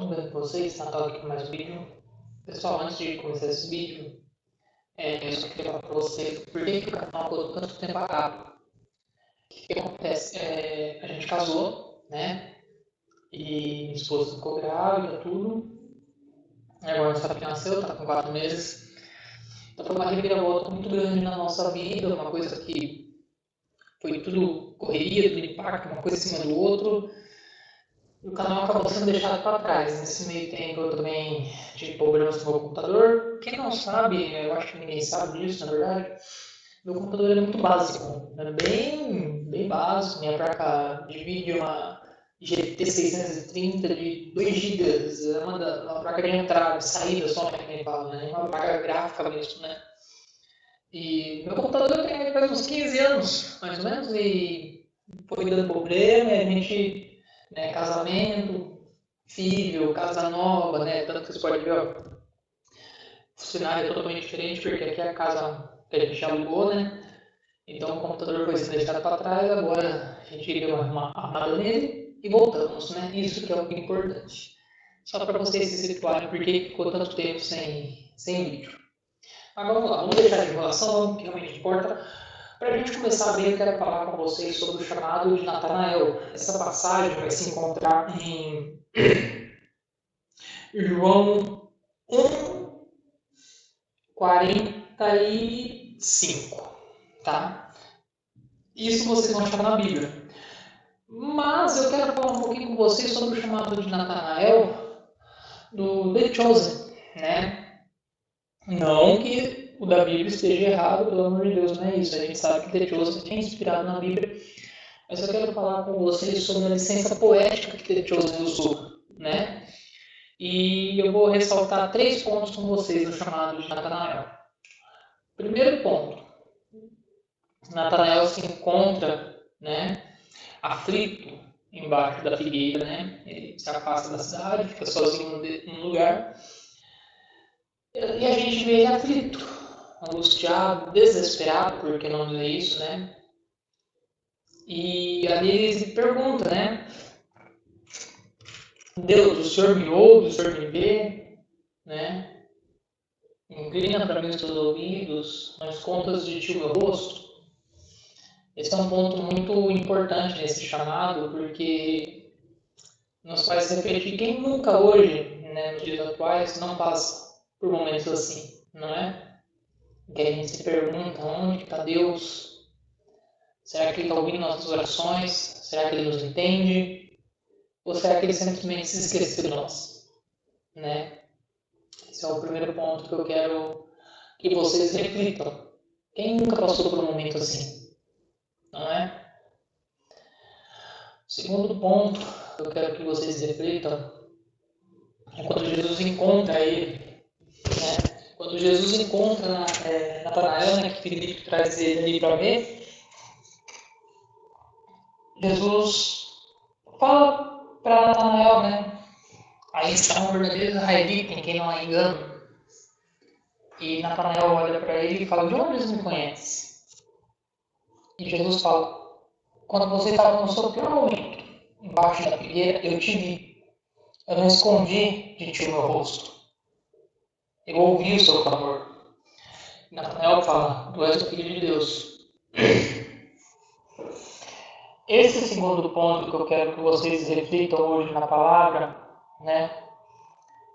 tudo bem com vocês? Natal aqui com mais um vídeo. Pessoal, antes de começar esse vídeo, eu só queria falar para vocês por que o canal ficou tanto tempo parado. O que acontece? A gente casou, né? E minha esposa ficou grávida, tudo. E agora nossa filha nasceu, tá com 4 meses. Então foi uma reviravolta muito grande na nossa vida, uma coisa que foi tudo correria, tudo impacto, uma coisa em cima do outro. O canal acabou sendo deixado para trás. Nesse meio tempo eu também tive problemas com o meu computador. Quem não sabe, eu acho que ninguém sabe disso, na verdade. Meu computador é muito básico, é bem básico. Minha placa de vídeo é uma GT 630 de 2 GB, é uma placa de entrada, de saída só, que nem fala, né? Uma placa gráfica mesmo, né? E meu computador tem faz uns 15 anos, mais ou menos, e foi dando problema, e a gente, né, casamento, filho, casa nova, né? Tanto que você pode ver, ó, o cenário é totalmente diferente, porque aqui é a casa que a gente alugou, né? Então o computador foi sendo deixado para trás, agora a gente deu uma armada nele e voltamos, né? Isso que é o que é importante. Só para vocês se situarem, porque ficou tanto tempo sem vídeo. Mas vamos lá, vamos deixar de enrolação, que realmente importa. Para a gente começar bem, eu quero falar com vocês sobre o chamado de Natanael. Essa passagem vai se encontrar em João 1, 45, tá? Isso vocês vão achar na Bíblia. Mas eu quero falar um pouquinho com vocês sobre o chamado de Natanael do The Chosen, né? Não que o da Bíblia esteja errado, pelo amor de Deus, não é isso. A gente sabe que The Chosen é inspirado na Bíblia. Mas eu quero falar com vocês sobre a licença poética que The Chosen usou, né? E eu vou ressaltar 3 pontos com vocês no chamado de Natanael. Primeiro ponto, Natanael se encontra, né, aflito embaixo da figueira, né? Ele se afasta da cidade, fica sozinho num lugar. E a gente vê ele aflito, angustiado, desesperado, por que não dizer isso, né? E ali ele se pergunta, né? Deus, o Senhor me ouve, o Senhor me vê, né? Inclina para mim os teus ouvidos, não escondas de ti o meu rosto. Esse é um ponto muito importante nesse chamado, porque nos faz refletir quem nunca hoje, né, nos dias atuais, não passa por momentos assim, não é? Em que a gente se pergunta onde está Deus? Será que Ele está ouvindo nossas orações? Será que Ele nos entende? Ou será que Ele simplesmente se esqueceu de nós? Né? Esse é o primeiro ponto que eu quero que vocês reflitam. Quem nunca passou por um momento assim? Não é? O segundo ponto que eu quero que vocês reflitam é quando Jesus encontra ele. Né? Quando Jesus encontra Natanael, né, que Filipe traz ele ali para ver, Jesus fala para Natanael, né? Aí está um verdadeiro israelita, em quem não há engano. E Natanael olha para ele e fala: de onde você me conhece? E Jesus fala: quando você estava no seu pior momento, embaixo da figueira, eu te vi. Eu não escondi de ti o meu rosto. Eu ouvi o seu clamor. Natanael fala: tu és o Filho de Deus. Esse segundo ponto que eu quero que vocês reflitam hoje na palavra, né,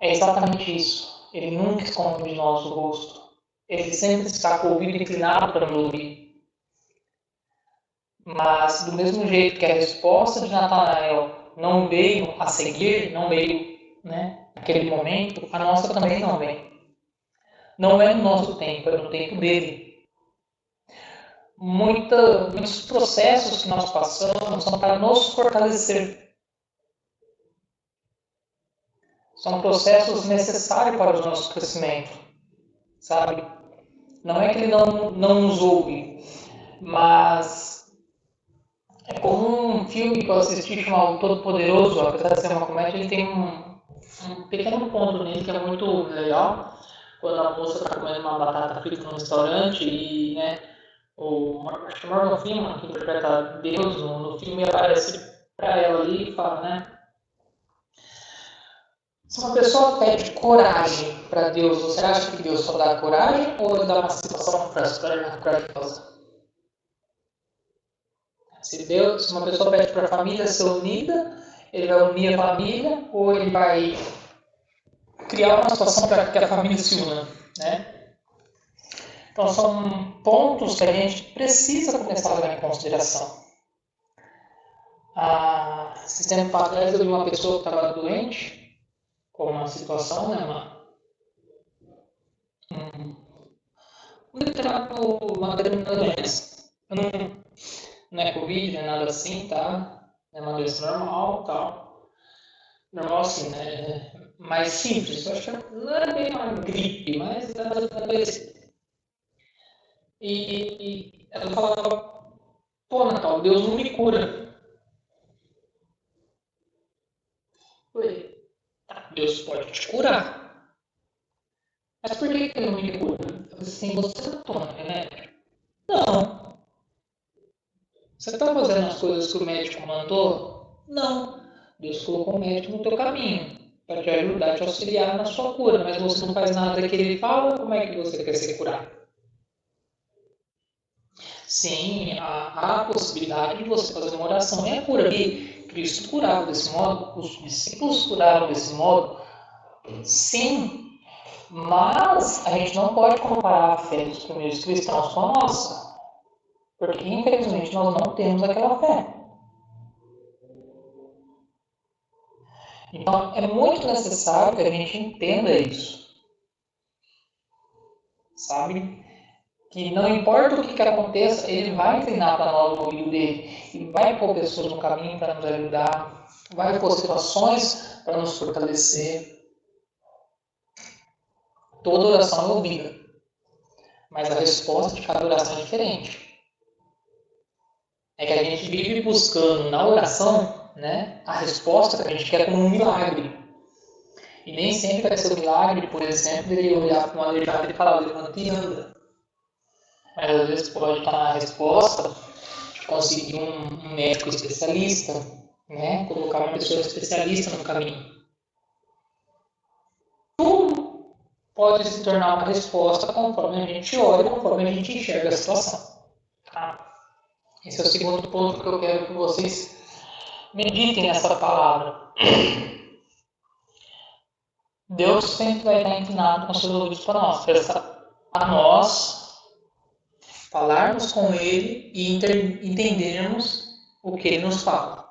é exatamente isso. Ele nunca esconde de nós o rosto. Ele sempre está com o ouvido inclinado para nos ouvir. Mas, do mesmo jeito que a resposta de Natanael não veio a seguir, não veio, né, naquele momento, a nossa também não vem. Não é no nosso tempo, é no tempo dele. Muitos processos que nós passamos são para nos fortalecer. São processos necessários para o nosso crescimento, sabe? Não é que ele não nos ouve, mas é como um filme que eu assisti chamado Todo-Poderoso, apesar de ser uma comédia, ele tem um pequeno ponto nele que é muito legal. Quando a moça está comendo uma batata frita no restaurante e, né, acho que o Morgan Freeman, que interpreta Deus no filme, aparece para ela ali e fala, né, Se uma pessoa pede coragem para Deus, você acha que Deus só dá coragem ou ele dá uma situação para se tornar corajosa? Se uma pessoa pede para a família ser unida, ele vai unir a família ou ele vai criar uma situação para que a família se una, né? Então são pontos que a gente precisa começar a levar em consideração. Esse tempo atrás eu vi uma pessoa que estava doente, com uma situação, né, uma determinada doença. Não é Covid, não é nada assim, tá? É uma doença normal, tal. Normal assim, né? Mais simples. Eu acho que não é bem uma gripe, mas é parecido. E ela falava, pô, Natal, Deus não me cura. Eu falei, tá, Deus pode te curar. Mas por que ele não me cura? Eu falei assim, você não toma remédio? Não. Você está fazendo as coisas que o médico mandou? Não. Deus colocou o médico no teu caminho para te ajudar, te auxiliar na sua cura, mas você não faz nada que ele fala, como é que você quer ser curado? Sim, há a possibilidade de você fazer uma oração e a cura. E Cristo curava desse modo, os discípulos curavam desse modo, sim, mas a gente não pode comparar a fé dos primeiros cristãos com a nossa, porque infelizmente nós não temos aquela fé. Então é muito necessário que a gente entenda isso, sabe? Que não importa o que aconteça, ele vai inclinar para nós o ouvido dele e vai pôr pessoas no caminho para nos ajudar, vai pôr situações para nos fortalecer. Toda oração é ouvida, mas a resposta de cada oração é diferente. É que a gente vive buscando na oração, né, a resposta que a gente quer como um milagre. E nem sempre vai ser um milagre, por exemplo, ele olhar para um aleijado e falar, levanta e anda. Mas às vezes pode estar na resposta de conseguir um médico especialista, né, colocar uma pessoa especialista no caminho. Tudo pode se tornar uma resposta conforme a gente olha, conforme a gente enxerga a situação. Tá? Esse é o segundo ponto que eu quero que vocês meditem nessa palavra. Deus sempre vai estar inclinado com seus ouvidos para nós. A nós falarmos com Ele e entendermos o que Ele nos fala.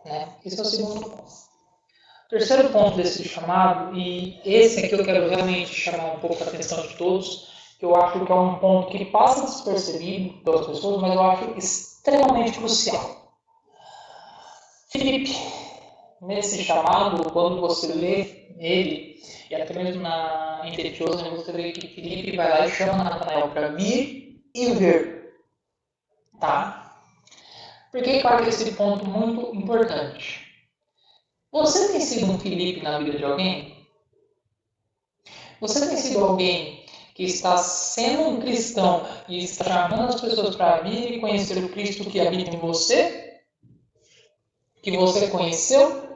Né? Esse é o segundo ponto. O terceiro ponto desse chamado, e esse aqui eu quero realmente chamar um pouco a atenção de todos, que eu acho que é um ponto que passa despercebido pelas pessoas, mas eu acho extremamente crucial. Filipe, nesse chamado, quando você lê ele, e até mesmo na Impetuosa, você vê que Filipe vai lá e chama Natanael para vir e ver. Tá? Por que eu acho esse ponto muito importante? Você tem sido um Filipe na vida de alguém? Você tem sido alguém que está sendo um cristão e está chamando as pessoas para vir e conhecer o Cristo que habita em você? Que você conheceu?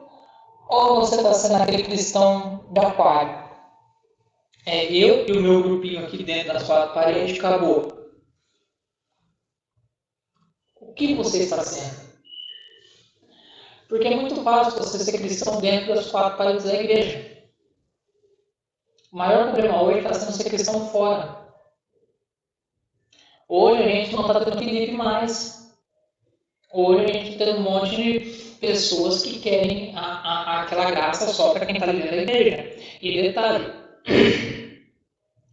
Ou você está sendo aquele cristão de aquário? É eu e o meu grupinho aqui dentro das quatro paredes, acabou. O que você está sendo? Porque é muito fácil você ser cristão dentro das quatro paredes da igreja. O maior problema hoje está sendo ser cristão fora. Hoje a gente não está tendo Filipe mais. Hoje a gente tem um monte de pessoas que querem aquela graça só para quem está dentro da igreja. E detalhe,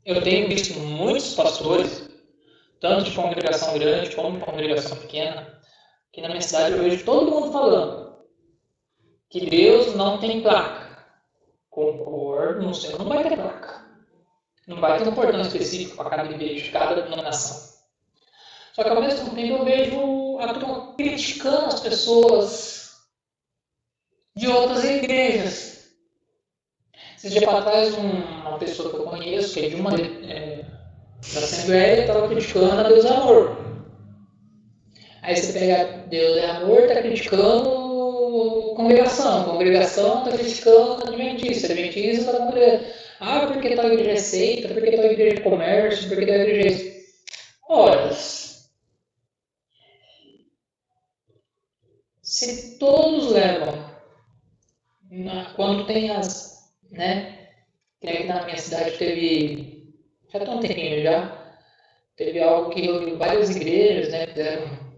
eu tenho visto muitos pastores, tanto de congregação grande como de congregação pequena, que na minha cidade eu vejo todo mundo falando que Deus não tem placa. Concordo, no céu não vai ter placa. Não vai ter um portão específico para cada igreja, cada denominação. Só que ao mesmo tempo eu vejo a turma criticando as pessoas de outras igrejas. Esses dias para trás, uma pessoa que eu conheço, que é de uma da Assembleia, estava criticando a Deus é Amor. Aí você pega Deus é Amor, está criticando Congregação está criticando Adventista está congregando. Ah, porque tal igreja é seita, porque tal igreja é comércio, porque tal igreja é isso. Ora, se todos levam, quando tem as, né? Tem aqui na minha cidade já tem um tempinho já, teve algo que reuniu várias igrejas, né? Fizeram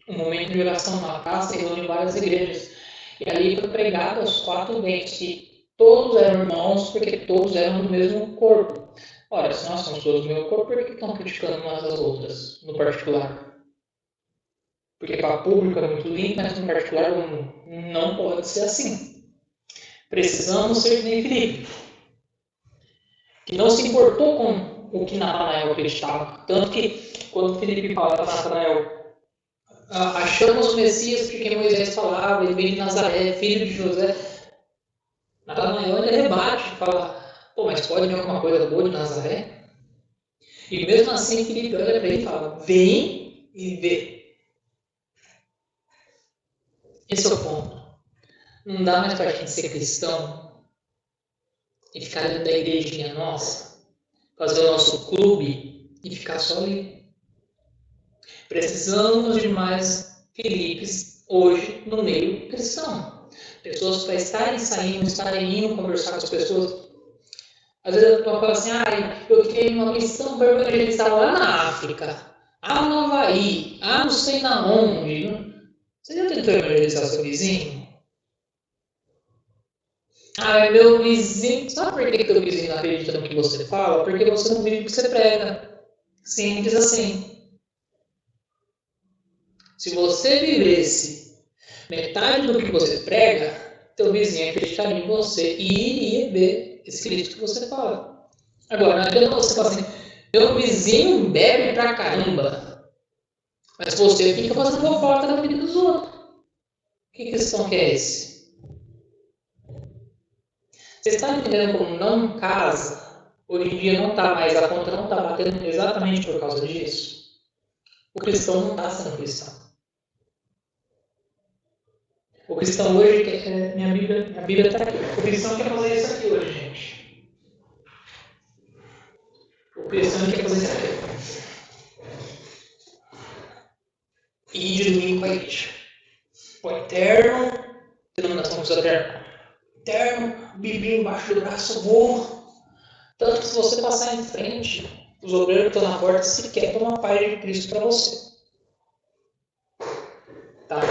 um momento de oração na praça e reuniu várias igrejas. E ali foi pregado aos quatro ventos que todos eram irmãos porque todos eram do mesmo corpo. Ora, se nós somos todos do mesmo corpo, por que estão criticando umas às outras, no particular? Porque para público é muito lindo, mas no particular não pode ser assim. Precisamos ser em Filipe, que não se importou com o que Natanael acreditava. Tanto que, quando Filipe fala para Natanael, achamos o Messias porque Moisés falava, ele veio de Nazaré, filho de José. Natanael ele rebate, fala, pô, mas pode vir alguma coisa boa de Nazaré? E mesmo assim, Filipe olha para ele e fala, vem e vê. Esse é o ponto. Não dá mais para a gente ser cristão e ficar dentro da igrejinha nossa, fazer o nosso clube e ficar só ali. Precisamos de mais Filipes hoje no meio cristão. Pessoas para estarem saindo, estarem indo conversar com as pessoas. Às vezes eu falo assim, eu criei uma missão para evangelizar lá na África, no Havaí, não sei na onde. Você já tentou evangelizar seu vizinho? Meu vizinho. Sabe por que teu vizinho não acredita no que você fala? Porque você não vive o que você prega. Simples assim. Se você vivesse metade do que você prega, teu vizinho acreditaria em você e iria ver esse Cristo que você fala. Agora, não adianta você falar assim, meu vizinho bebe pra caramba, mas você fica fazendo fofoca na vida dos outros. Que questão que é esse? Você está entendendo como não casa? Hoje em dia não está mais, a conta não está batendo exatamente por causa disso. O cristão não está sendo cristão. O cristão hoje quer. Minha Bíblia está aqui. O cristão quer fazer isso aqui hoje, gente. O cristão quer fazer isso aqui. E de domingo para a igreja. Põe terno, denominação precisa terno, biblinho embaixo do braço, vou. Tanto que se você passar em frente, os obreiros que estão na porta sequer dão uma paz de Cristo para você. Tá?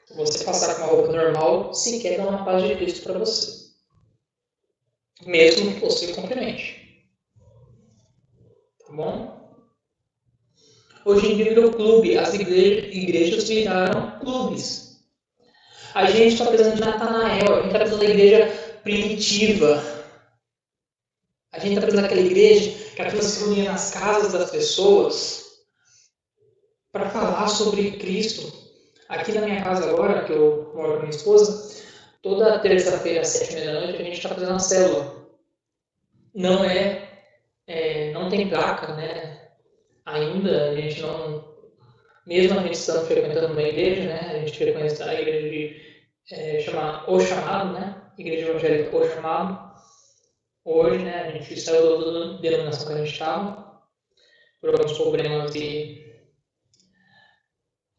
Se você passar com uma roupa normal, sequer dá uma paz de Cristo para você. Mesmo que você cumprimente. Tá bom? Hoje em dia virou clube, as igrejas viraram clubes. A gente está precisando de Natanael, a gente está precisando da igreja primitiva. A gente está precisando daquela igreja que a turma se reunia nas casas das pessoas para falar sobre Cristo. Aqui na minha casa agora, que eu moro com minha esposa, toda terça-feira às 7h30 a gente está fazendo uma célula. Não tem placa, né? Ainda a gente não, mesmo a gente estando frequentando uma igreja, né? A gente frequenta a igreja chama O Chamado, né? Igreja Evangélica O Chamado. Hoje, né? A gente saiu da denominação que a gente estava por alguns problemas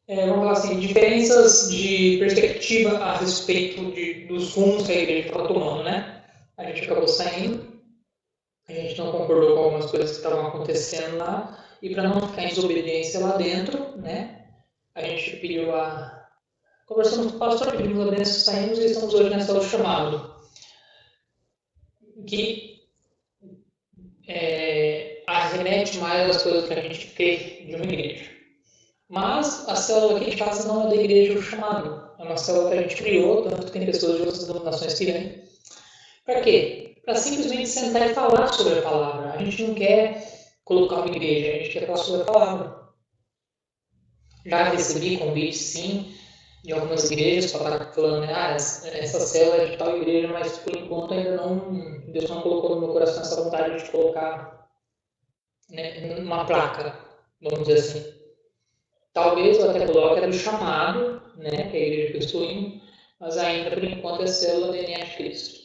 vamos falar assim, diferenças de perspectiva a respeito dos rumos que a igreja estava tomando, né? A gente acabou saindo, a gente não concordou com algumas coisas que estavam acontecendo lá, e para não ficar em desobediência lá dentro, né? A gente conversamos com o pastor, pedimos a bênção, saímos e estamos hoje nessa aula chamado, que arremete mais às coisas que a gente crê de uma igreja. Mas a célula que a gente faz não é da igreja o chamado. É uma célula que a gente criou, tanto que tem pessoas de outras denominações que vêm. Para quê? Para simplesmente sentar e falar sobre a palavra. A gente não quer colocar uma igreja, a gente quer falar sobre a palavra. Já recebi convite, sim, de algumas igrejas para estar falando, essa célula é de tal igreja, mas por enquanto ainda não, Deus não colocou no meu coração essa vontade de colocar, né, uma placa, vamos dizer assim. Talvez eu até coloque a do chamado, né, que é a igreja que eu estou indo, mas ainda por enquanto é a célula DNA de Cristo.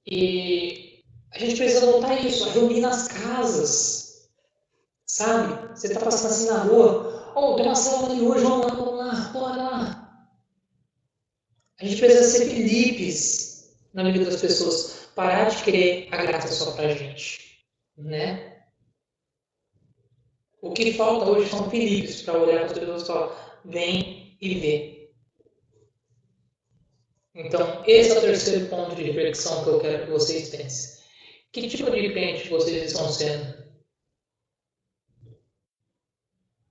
E a gente precisa voltar a isso, a reunir nas casas, sabe? Você está passando assim na rua, oh, tem uma célula ali hoje, vamos lá, bora lá. A gente precisa ser Filipes na vida das pessoas, parar de querer a graça só pra gente, né? O que falta hoje são Filipes para olhar para as pessoas e falar, vem e vê. Então, esse é o terceiro ponto de reflexão que eu quero que vocês pensem. Que tipo de crente vocês estão sendo?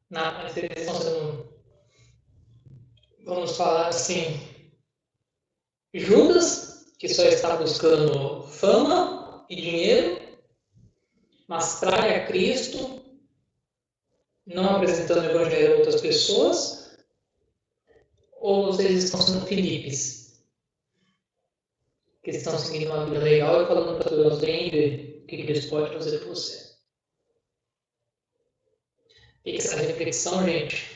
Vocês estão sendo, vamos falar assim, Judas, que só está buscando fama e dinheiro, mas trai a Cristo, não apresentando o Evangelho a outras pessoas, ou vocês estão sendo Filipes, que estão seguindo uma vida legal e falando para Deus bem ver o que Cristo pode fazer por você? Fica essa reflexão, gente.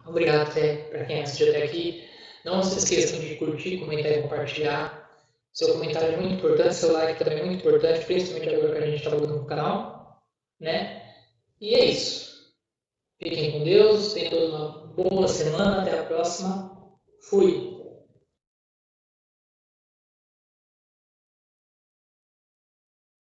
Obrigado para quem assistiu até aqui. Não se esqueçam de curtir, comentar e compartilhar. Seu comentário é muito importante, seu like também é muito importante, principalmente agora que a gente está mudando o canal, né? E é isso. Fiquem com Deus, tenham toda uma boa semana, até a próxima. Fui!